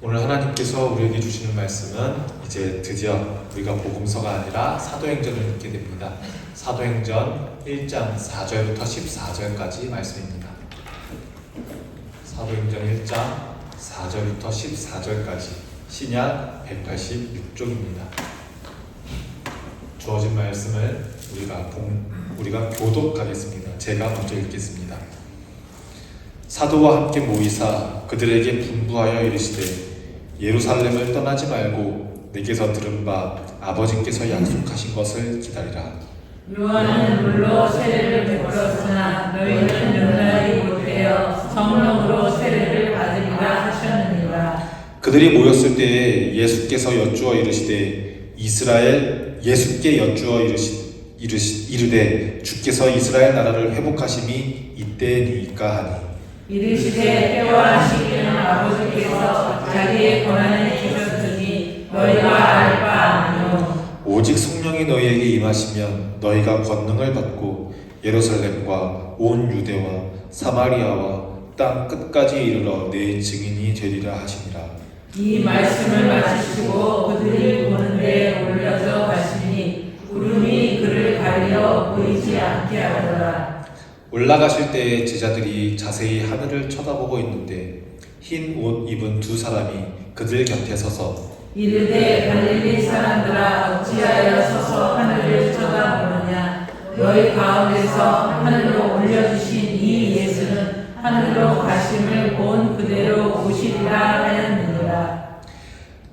오늘 하나님께서 우리에게 주시는 말씀은 이제 드디어 우리가 복음서가 아니라 사도행전을 읽게 됩니다. 사도행전 1장 4절부터 14절까지 말씀입니다. 사도행전 1장 4절부터 14절까지 신약 186쪽입니다. 주어진 말씀을 우리가 교독하겠습니다. 제가 먼저 읽겠습니다. 사도와 함께 모이사 그들에게 분부하여 이르시되 예루살렘을 떠나지 말고 내게서 들은 바 아버지께서 약속하신 것을 기다리라. 요한은 물로 세례를 베풀었으나 너희는 용납이 못하여 성령으로 세례를 받으리라 하셨느니라. 그들이 모였을 때에 예수께서 여쭈어 이르시되 예수께 여쭈어 이르되 주께서 이스라엘 나라를 회복하심이 이때니까 하니 이르시되 때와 시기는 아버지께서 자기의 권한을 주셨으니 너희가 알 바 아니요. 오직 성령이 너희에게 임하시면 너희가 권능을 받고 예루살렘과 온 유대와 사마리아와 땅 끝까지 이르러 내 증인이 되리라 하시니라. 이 말씀을 마치시고 그들이 보는데 올려서 가시니 구름이 그를 가리어 보이지 않게 하더라. 올라가실 때에 제자들이 자세히 하늘을 쳐다보고 있는데 흰 옷 입은 두 사람이 그들 곁에 서서 이르되 갈릴리 사람들아 어찌하여 서서 하늘을 쳐다보느냐. 너희 가운데서 하늘로 올려주신 이 예수는 하늘로 가심을 본 그대로 오시리라 하였느니라.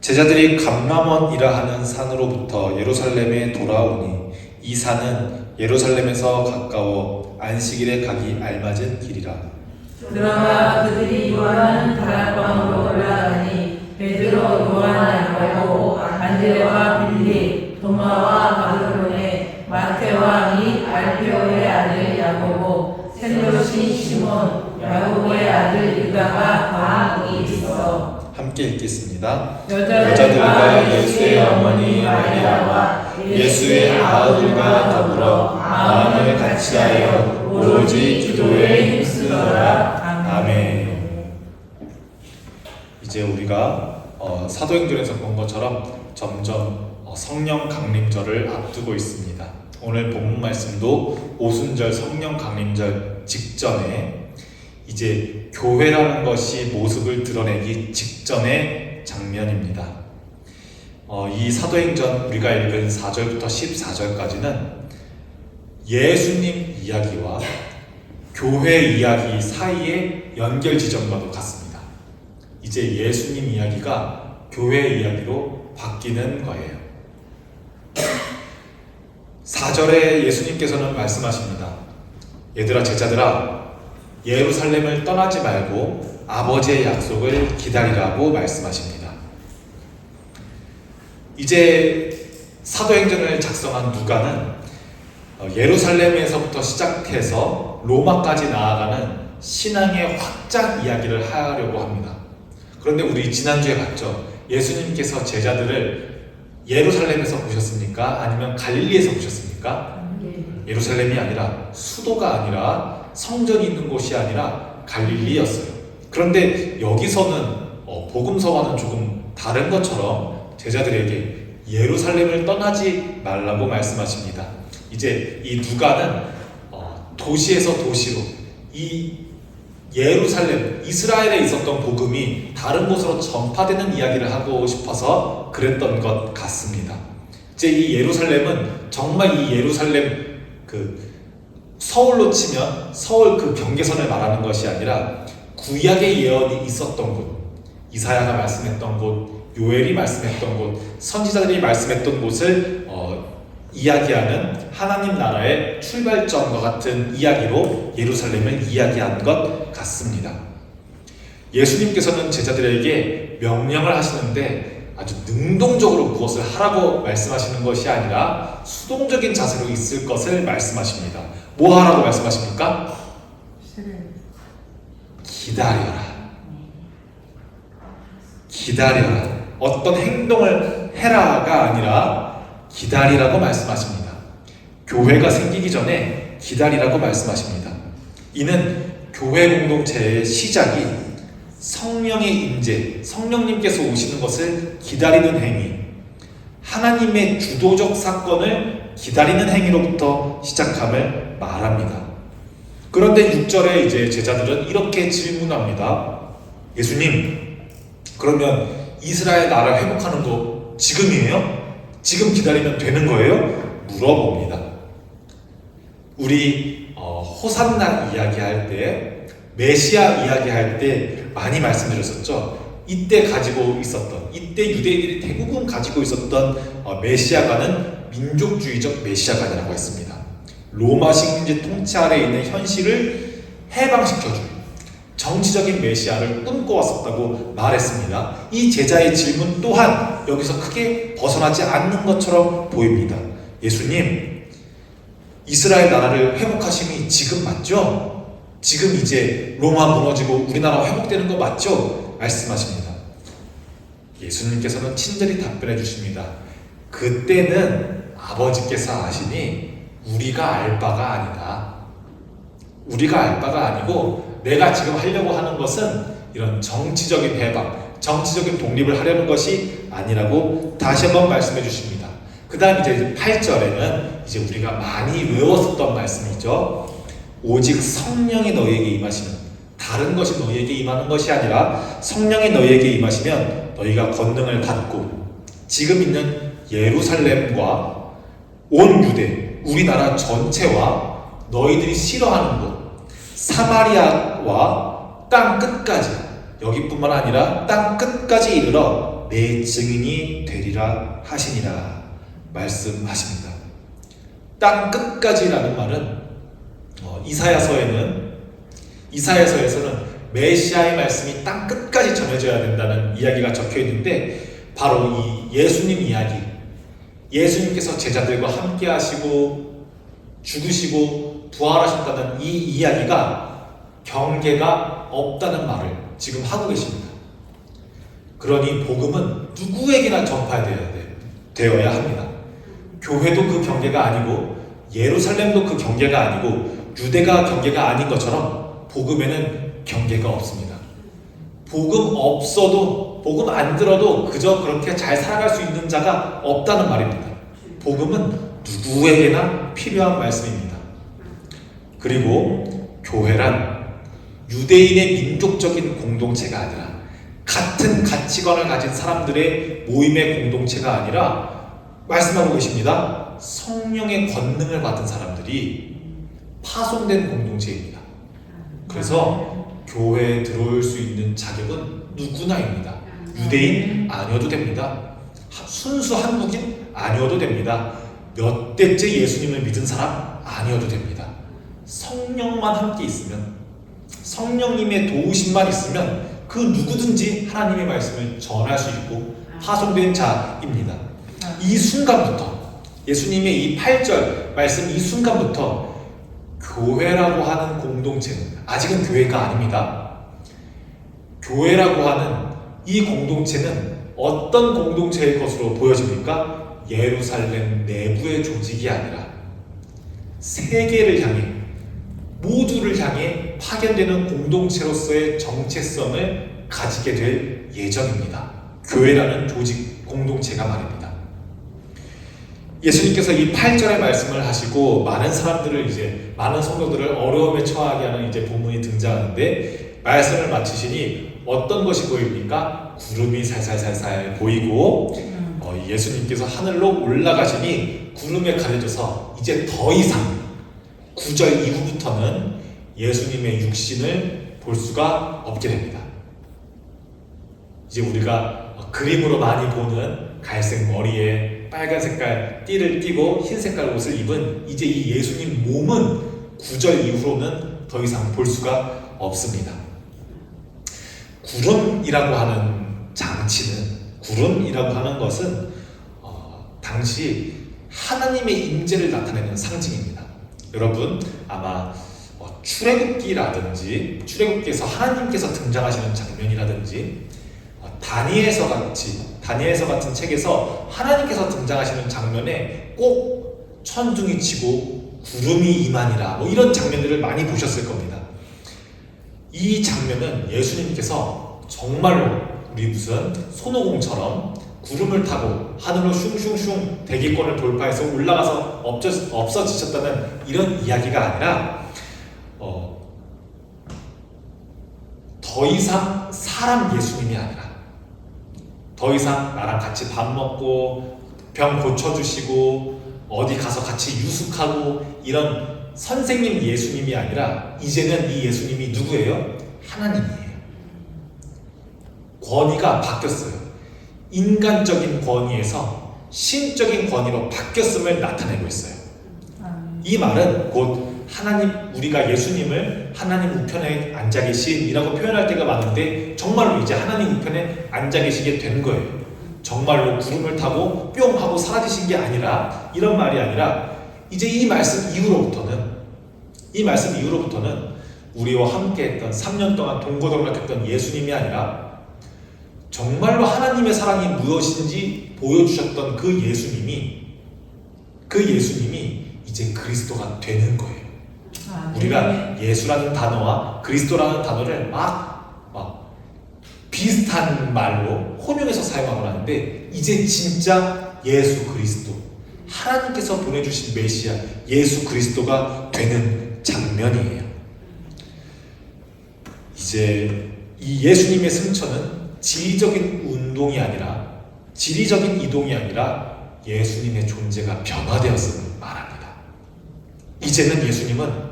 제자들이 감람원이라 하는 산으로부터 예루살렘에 돌아오니 이 산은 예루살렘에서 가까워 안식일에 가기 알맞은 길이라. 그러나 그들이 요한은 다락방으로 올라가니 베드로 요한 야고보 안드레와 빌립 도마와 바르로네 마테와 및 알페오의 아들 야고보 셀로신 시몬 야고보의 아들 유다가 거기 있어. 함께 읽겠습니다. 여자들과 예수의 어머니 마리아와 예수의 아들과 더불어 마음을 같이하여 오로지 기도에 힘쓰더라. 아멘. 이제 우리가 사도행전에서 본 것처럼 점점 성령 강림절을 앞두고 있습니다. 오늘 본문 말씀도 오순절 성령 강림절 직전에 이제 교회라는 것이 모습을 드러내기 직전의 장면입니다. 이 사도행전 우리가 읽은 4절부터 14절까지는 예수님 이야기와 교회 이야기 사이의 연결 지점과도 같습니다. 이제 예수님 이야기가 교회 이야기로 바뀌는 거예요. 4절에 예수님께서는 말씀하십니다. 얘들아, 제자들아, 예루살렘을 떠나지 말고 아버지의 약속을 기다리라고 말씀하십니다. 이제 사도행전을 작성한 누가는 예루살렘에서부터 시작해서 로마까지 나아가는 신앙의 확장 이야기를 하려고 합니다. 그런데 우리 지난주에 봤죠? 예수님께서 제자들을 예루살렘에서 보셨습니까? 아니면 갈릴리에서 보셨습니까? 예루살렘이 아니라 수도가 아니라 성전이 있는 곳이 아니라 갈릴리였어요. 그런데 여기서는 복음서와는 조금 다른 것처럼 제자들에게 예루살렘을 떠나지 말라고 말씀하십니다. 이제 이 누가는 도시에서 도시로 이 예루살렘, 이스라엘에 있었던 복음이 다른 곳으로 전파되는 이야기를 하고 싶어서 그랬던 것 같습니다. 이제 이 예루살렘은 정말 이 예루살렘 서울로 치면 서울 그 경계선을 말하는 것이 아니라 구약의 예언이 있었던 곳, 이사야가 말씀했던 곳, 요엘이 말씀했던 곳, 선지자들이 말씀했던 곳을 이야기하는 하나님 나라의 출발점과 같은 이야기로 예루살렘을 이야기한 것 같습니다. 예수님께서는 제자들에게 명령을 하시는데 아주 능동적으로 무엇을 하라고 말씀하시는 것이 아니라 수동적인 자세로 있을 것을 말씀하십니다. 뭐 하라고 말씀하십니까? 기다려라. 기다려라. 어떤 행동을 해라가 아니라 기다리라고 말씀하십니다. 교회가 생기기 전에 기다리라고 말씀하십니다. 이는 교회 공동체의 시작이 성령의 임재, 성령님께서 오시는 것을 기다리는 행위, 하나님의 주도적 사건을 기다리는 행위로부터 시작함을 말합니다. 그런데 6절에 이제 제자들은 이렇게 질문합니다. 예수님, 그러면 이스라엘 나라 회복하는 거 지금이에요? 지금 기다리면 되는 거예요? 물어봅니다. 우리 호산나 이야기할 때, 메시아 이야기할 때 많이 말씀드렸었죠. 이때 가지고 있었던, 이때 유대인들이 대부분 가지고 있었던 메시아관은 민족주의적 메시아관이라고 했습니다. 로마 식민지 통치 아래에 있는 현실을 해방시켜줄 정치적인 메시아를 꿈꿔왔었다고 말했습니다. 이 제자의 질문 또한 여기서 크게 벗어나지 않는 것처럼 보입니다. 예수님, 이스라엘 나라를 회복하심이 지금 맞죠? 지금 이제 로마 무너지고 우리나라 회복되는 거 맞죠? 말씀하십니다. 예수님께서는 친절히 답변해 주십니다. 그때는 아버지께서 아시니 우리가 알 바가 아니다. 우리가 알 바가 아니고 내가 지금 하려고 하는 것은 이런 정치적인 해방, 정치적인 독립을 하려는 것이 아니라고 다시 한번 말씀해 주십니다. 그 다음 이제 8절에는 이제 우리가 많이 외웠었던 말씀이죠. 오직 성령이 너희에게 임하시면, 다른 것이 너희에게 임하는 것이 아니라 성령이 너희에게 임하시면 너희가 권능을 받고 지금 있는 예루살렘과 온 유대, 우리나라 전체와 너희들이 싫어하는 곳, 사마리아와 땅 끝까지, 여기뿐만 아니라 땅 끝까지 이르러 내 증인이 되리라 하시니라 말씀하십니다. 땅 끝까지라는 말은 이사야서에서는 메시아의 말씀이 땅 끝까지 전해져야 된다는 이야기가 적혀 있는데, 바로 이 예수님 이야기, 예수님께서 제자들과 함께 하시고 죽으시고 부활하셨다는 이 이야기가 경계가 없다는 말을 지금 하고 계십니다. 그러니 복음은 누구에게나 되어야 합니다. 교회도 그 경계가 아니고 예루살렘도 그 경계가 아니고 유대가 경계가 아닌 것처럼 복음에는 경계가 없습니다. 복음 없어도, 복음 안 들어도 그저 그렇게 잘 살아갈 수 있는 자가 없다는 말입니다. 복음은 누구에게나 필요한 말씀입니다. 그리고 교회란 유대인의 민족적인 공동체가 아니라 같은 가치관을 가진 사람들의 모임의 공동체가 아니라 말씀하고 계십니다. 성령의 권능을 받은 사람들이 파송된 공동체입니다. 그래서 교회에 들어올 수 있는 자격은 누구나입니다. 유대인 아니어도 됩니다. 순수 한국인 아니어도 됩니다. 몇 대째 예수님을 믿은 사람 아니어도 됩니다. 성령만 함께 있으면, 성령님의 도우심만 있으면 그 누구든지 하나님의 말씀을 전할 수 있고 파송된 자입니다. 이 순간부터, 예수님의 이 8절 말씀 이 순간부터 교회라고 하는 공동체는 아직은 교회가 아닙니다. 교회라고 하는 이 공동체는 어떤 공동체의 것으로 보여집니까? 예루살렘 내부의 조직이 아니라 세계를 향해, 모두를 향해 파견되는 공동체로서의 정체성을 가지게 될 예정입니다. 교회라는 조직, 공동체가 말입니다. 예수님께서 이 8절의 말씀을 하시고 많은 사람들을, 이제 많은 성도들을 어려움에 처하게 하는 이제 본문이 등장하는데, 말씀을 마치시니 어떤 것이 보입니까? 구름이 살살살살 보이고 예수님께서 하늘로 올라가시니 구름에 가려져서 이제 더 이상 9절 이후부터는 예수님의 육신을 볼 수가 없게 됩니다. 이제 우리가 그림으로 많이 보는 갈색 머리에 빨간 색깔 띠를 띠고 흰 색깔 옷을 입은 이제 이 예수님 몸은 9절 이후로는 더 이상 볼 수가 없습니다. 구름이라고 하는 장치는, 구름이라고 하는 것은 당시 하나님의 임재를 나타내는 상징입니다. 여러분 아마 출애굽기라든지, 출애굽기에서 하나님께서 등장하시는 장면이라든지, 다니엘서 같은 책에서 하나님께서 등장하시는 장면에 꼭 천둥이 치고 구름이 임하니라, 이런 장면들을 많이 보셨을 겁니다. 이 장면은 예수님께서 정말로 우리 무슨 손오공처럼 구름을 타고 하늘로 슝슝슝 대기권을 돌파해서 올라가서 없어지셨다는 이런 이야기가 아니라 더 이상 사람 예수님이 아니라 더 이상 나랑 같이 밥 먹고 병 고쳐주시고 어디 가서 같이 유숙하고 이런 선생님 예수님이 아니라 이제는 이 예수님이 누구예요? 하나님이에요. 권위가 바뀌었어요. 인간적인 권위에서 신적인 권위로 바뀌었음을 나타내고 있어요. 이 말은 곧 하나님, 우리가 예수님을 하나님 우편에 앉아 계신이라고 표현할 때가 많은데 정말로 이제 하나님 우편에 앉아 계시게 된 거예요. 정말로 구름을 타고 뿅 하고 사라지신 게 아니라, 이런 말이 아니라 이제 이 말씀 이후로부터는 우리와 함께 했던 3년 동안 동고동락했던 예수님이 아니라 정말로 하나님의 사랑이 무엇인지 보여주셨던 그 예수님이 이제 그리스도가 되는 거예요. 우리가 예수라는 단어와 그리스도라는 단어를 막 비슷한 말로 혼용해서 사용하고 하는데 이제 진짜 예수 그리스도, 하나님께서 보내주신 메시아 예수 그리스도가 되는 장면이에요. 이제 이 예수님의 승천은 지리적인 이동이 아니라 예수님의 존재가 변화되었음을 말합니다. 이제는 예수님은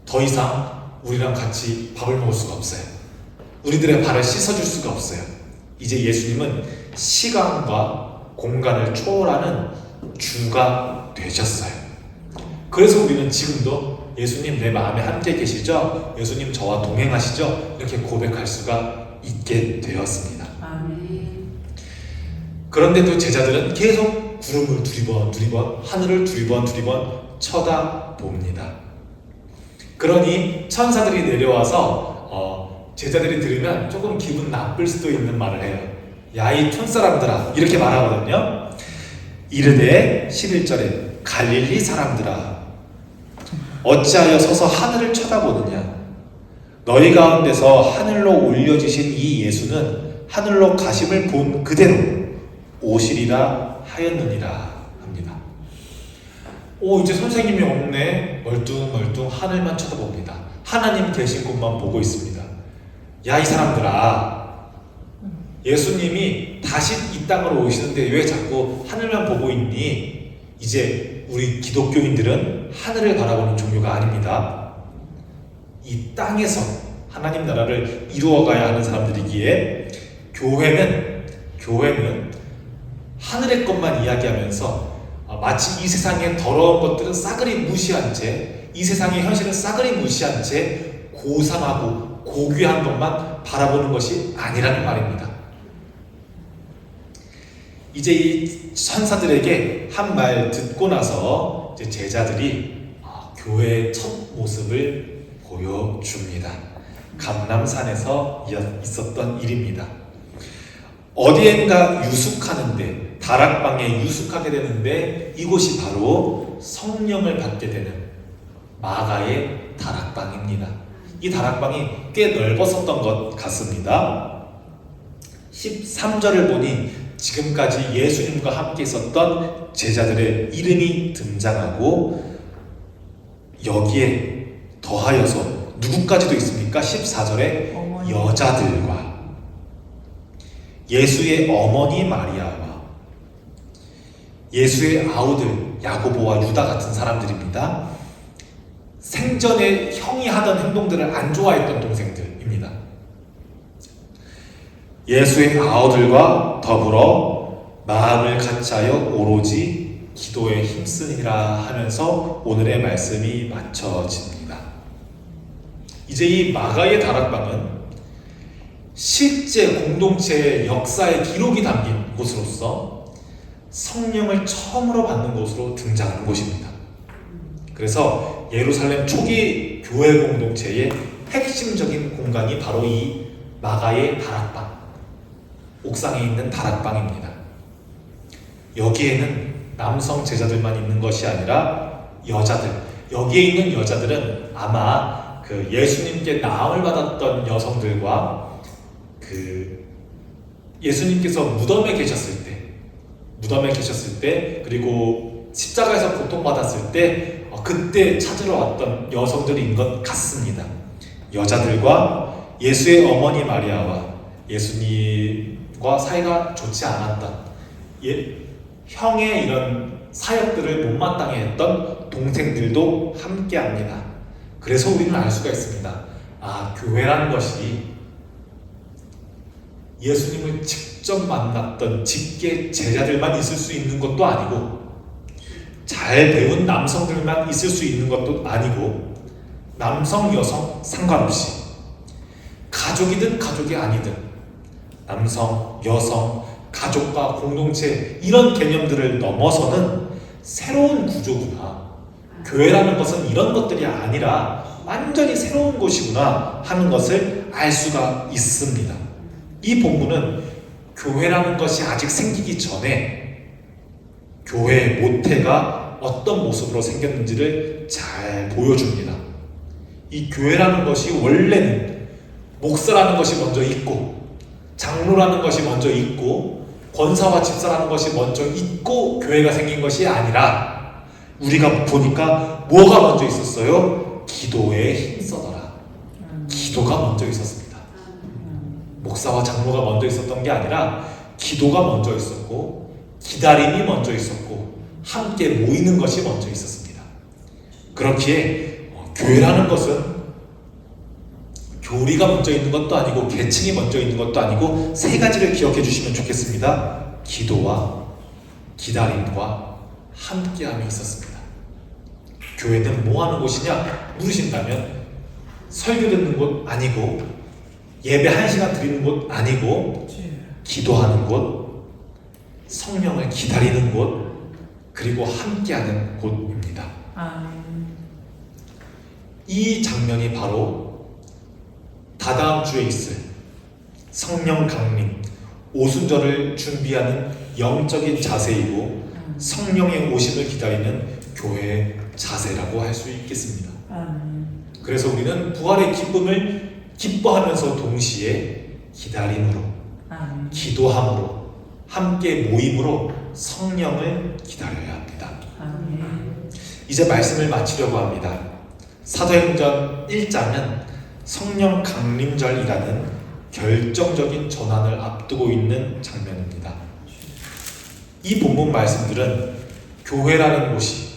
더 이상 우리랑 같이 밥을 먹을 수가 없어요. 우리들의 발을 씻어줄 수가 없어요. 이제 예수님은 시간과 공간을 초월하는 주가 되셨어요. 그래서 우리는 지금도 예수님 내 마음에 함께 계시죠? 예수님 저와 동행하시죠? 이렇게 고백할 수가 있게 되었습니다. 그런데도 제자들은 계속 구름을 두리번 하늘을 두리번 쳐다봅니다. 그러니 천사들이 내려와서 제자들이 들으면 조금 기분 나쁠 수도 있는 말을 해요. 야, 이 촌사람들아, 이렇게 말하거든요. 이르되 11절에 갈릴리 사람들아, 어찌하여 서서 하늘을 쳐다보느냐? 너희 가운데서 하늘로 올려지신 이 예수는 하늘로 가심을 본 그대로 오시리라 하였느니라 합니다. 이제 선생님이 없네. 멀뚱멀뚱 하늘만 쳐다봅니다. 하나님 계신 곳만 보고 있습니다. 야, 이 사람들아, 예수님이 다시 이 땅으로 오시는데 왜 자꾸 하늘만 보고 있니? 이제 우리 기독교인들은 하늘을 바라보는 종교가 아닙니다. 이 땅에서 하나님 나라를 이루어가야 하는 사람들이기에 교회는 하늘의 것만 이야기하면서 마치 이 세상의 더러운 것들은 싸그리 무시한 채, 이 세상의 현실은 싸그리 무시한 채 고상하고 고귀한 것만 바라보는 것이 아니라는 말입니다. 이제 이 천사들에게 한 말 듣고 나서 이제 제자들이 교회의 첫 모습을 보여줍니다. 감람산에서 있었던 일입니다. 어디엔가 유숙하는데, 다락방에 유숙하게 되는데 이곳이 바로 성령을 받게 되는 마가의 다락방입니다. 이 다락방이 꽤 넓었었던 것 같습니다. 13절을 보니 지금까지 예수님과 함께 있었던 제자들의 이름이 등장하고 여기에 더하여서 누구까지도 있습니까? 14절에 여자들과 예수의 어머니 마리아와 예수의 아우들 야고보와 유다 같은 사람들입니다. 생전에 형이 하던 행동들을 안 좋아했던 동생들입니다. 예수의 아우들과 더불어 마음을 같이하여 오로지 기도에 힘쓰니라 하면서 오늘의 말씀이 마쳐집니다. 이제 이 마가의 다락방은 실제 공동체의 역사의 기록이 담긴 곳으로서 성령을 처음으로 받는 곳으로 등장하는 곳입니다. 그래서 예루살렘 초기 교회 공동체의 핵심적인 공간이 바로 이 마가의 다락방, 옥상에 있는 다락방입니다. 여기에는 남성 제자들만 있는 것이 아니라 여자들, 여기에 있는 여자들은 아마 그 예수님께 나음을 받았던 여성들과 예수님께서 무덤에 계셨을 때 그리고 십자가에서 고통받았을 때 그때 찾으러 왔던 여성들인 것 같습니다. 여자들과 예수의 어머니 마리아와 예수님과 사이가 좋지 않았던 형의 이런 사역들을 못마땅해 했던 동생들도 함께합니다. 그래서 우리는 알 수가 있습니다. 교회라는 것이 예수님을 직접 만났던 직계 제자들만 있을 수 있는 것도 아니고 잘 배운 남성들만 있을 수 있는 것도 아니고 남성, 여성 상관없이 가족이든 가족이 아니든 남성, 여성, 가족과 공동체 이런 개념들을 넘어서는 새로운 구조구나. 교회라는 것은 이런 것들이 아니라 완전히 새로운 곳이구나 하는 것을 알 수가 있습니다. 이 본문은 교회라는 것이 아직 생기기 전에 교회의 모태가 어떤 모습으로 생겼는지를 잘 보여줍니다. 이 교회라는 것이 원래는 목사라는 것이 먼저 있고 장로라는 것이 먼저 있고 권사와 집사라는 것이 먼저 있고 교회가 생긴 것이 아니라 우리가 보니까 뭐가 먼저 있었어요? 기도에 힘써더라. 기도가 먼저 있었습니다. 목사와 장로가 먼저 있었던 게 아니라 기도가 먼저 있었고 기다림이 먼저 있었고 함께 모이는 것이 먼저 있었습니다. 그렇기에 교회라는 것은 교리가 먼저 있는 것도 아니고 계층이 먼저 있는 것도 아니고 세 가지를 기억해 주시면 좋겠습니다. 기도와 기다림과 함께함이 있었습니다. 교회는 뭐 하는 곳이냐 물으신다면 설교 듣는 곳 아니고 예배 1시간 드리는 곳 아니고 기도하는 곳, 성령을 기다리는 곳, 그리고 함께하는 곳입니다. 이 장면이 바로 다다음 주에 있을 성령 강림, 오순절을 준비하는 영적인 자세이고 성령의 오심을 기다리는 교회의 자세라고 할 수 있겠습니다. 그래서 우리는 부활의 기쁨을 기뻐하면서 동시에 기다림으로, 기도함으로, 함께 모임으로 성령을 기다려야 합니다. 이제 말씀을 마치려고 합니다. 사도행전 1장은 성령 강림절이라는 결정적인 전환을 앞두고 있는 장면입니다. 이 본문 말씀들은 교회라는 곳이,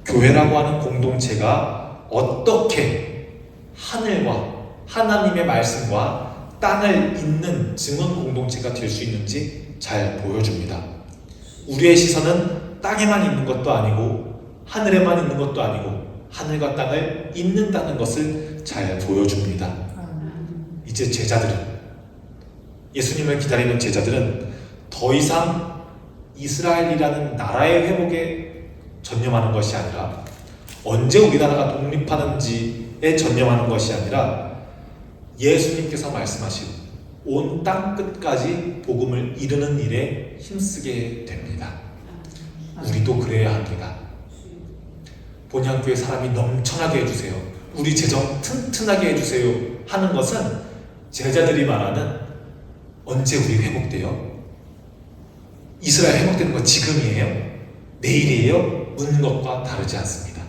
교회라고 하는 공동체가 어떻게 하늘과 하나님의 말씀과 땅을 잇는 증언 공동체가 될 수 있는지 잘 보여줍니다. 우리의 시선은 땅에만 있는 것도 아니고 하늘에만 있는 것도 아니고 하늘과 땅을 잇는다는 것을 잘 보여줍니다. 이제 제자들은, 예수님을 기다리는 제자들은 더 이상 이스라엘이라는 나라의 회복에 전념하는 것이 아니라 언제 우리나라가 독립하는지에 전념하는 것이 아니라 예수님께서 말씀하신 온 땅 끝까지 복음을 이루는 일에 힘쓰게 됩니다. 우리도 그래야 합니다. 본향교회 사람이 넘쳐나게 해주세요, 우리 재정 튼튼하게 해주세요 하는 것은 제자들이 말하는 언제 우리 회복돼요? 이스라엘 회복되는 건 지금이에요? 내일이에요? 묻는 것과 다르지 않습니다.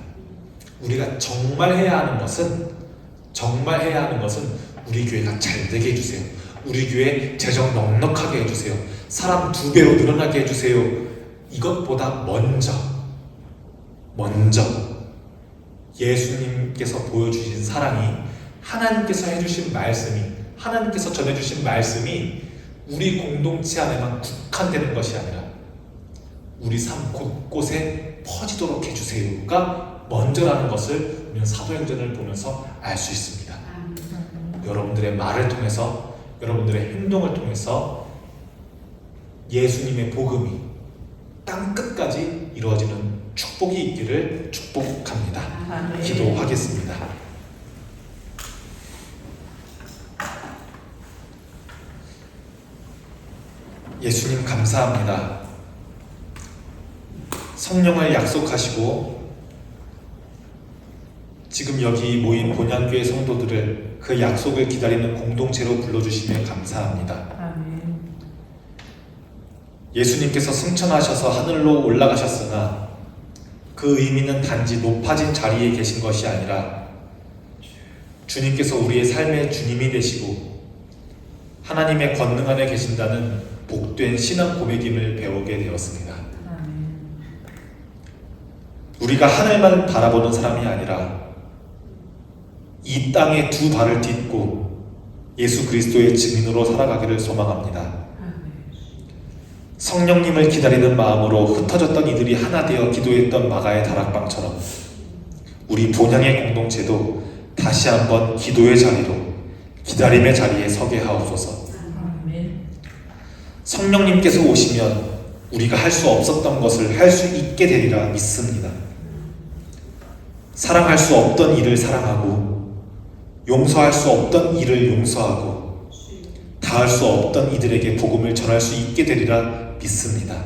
우리가 정말 해야 하는 것은 우리 교회가 잘 되게 해주세요. 우리 교회 재정 넉넉하게 해주세요. 사람 2배로 늘어나게 해주세요. 이것보다 먼저 예수님께서 보여주신 사랑이, 하나님께서 해주신 말씀이, 하나님께서 전해주신 말씀이 우리 공동체 안에만 국한되는 것이 아니라 우리 삶 곳곳에 퍼지도록 해주세요가 먼저라는 것을 우리는 사도행전을 보면서 알 수 있습니다. 여러분들의 말을 통해서, 여러분들의 행동을 통해서 예수님의 복음이 땅 끝까지 이루어지는 축복이 있기를 축복합니다. 기도하겠습니다. 예수님 감사합니다. 성령을 약속하시고 지금 여기 모인 본향교회 성도들을 그 약속을 기다리는 공동체로 불러주시며 감사합니다. 아멘. 예수님께서 승천하셔서 하늘로 올라가셨으나 그 의미는 단지 높아진 자리에 계신 것이 아니라 주님께서 우리의 삶의 주님이 되시고 하나님의 권능 안에 계신다는 복된 신앙 고백임을 배우게 되었습니다. 아멘. 우리가 하늘만 바라보는 사람이 아니라 이 땅에 두 발을 딛고 예수 그리스도의 증인으로 살아가기를 소망합니다. 아멘. 성령님을 기다리는 마음으로 흩어졌던 이들이 하나 되어 기도했던 마가의 다락방처럼 우리 본향의 공동체도 다시 한번 기도의 자리로 기다림의 자리에 서게 하옵소서. 아멘. 성령님께서 오시면 우리가 할 수 없었던 것을 할 수 있게 되리라 믿습니다. 사랑할 수 없던 일을 사랑하고 용서할 수 없던 일을 용서하고 다할 수 없던 이들에게 복음을 전할 수 있게 되리라 믿습니다.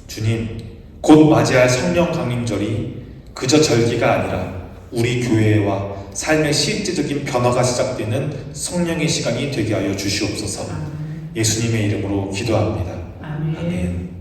주님, 곧 맞이할 성령 강림절이 그저 절기가 아니라 우리 교회와 삶의 실제적인 변화가 시작되는 성령의 시간이 되게 하여 주시옵소서. 예수님의 이름으로 기도합니다. 아멘. 아멘.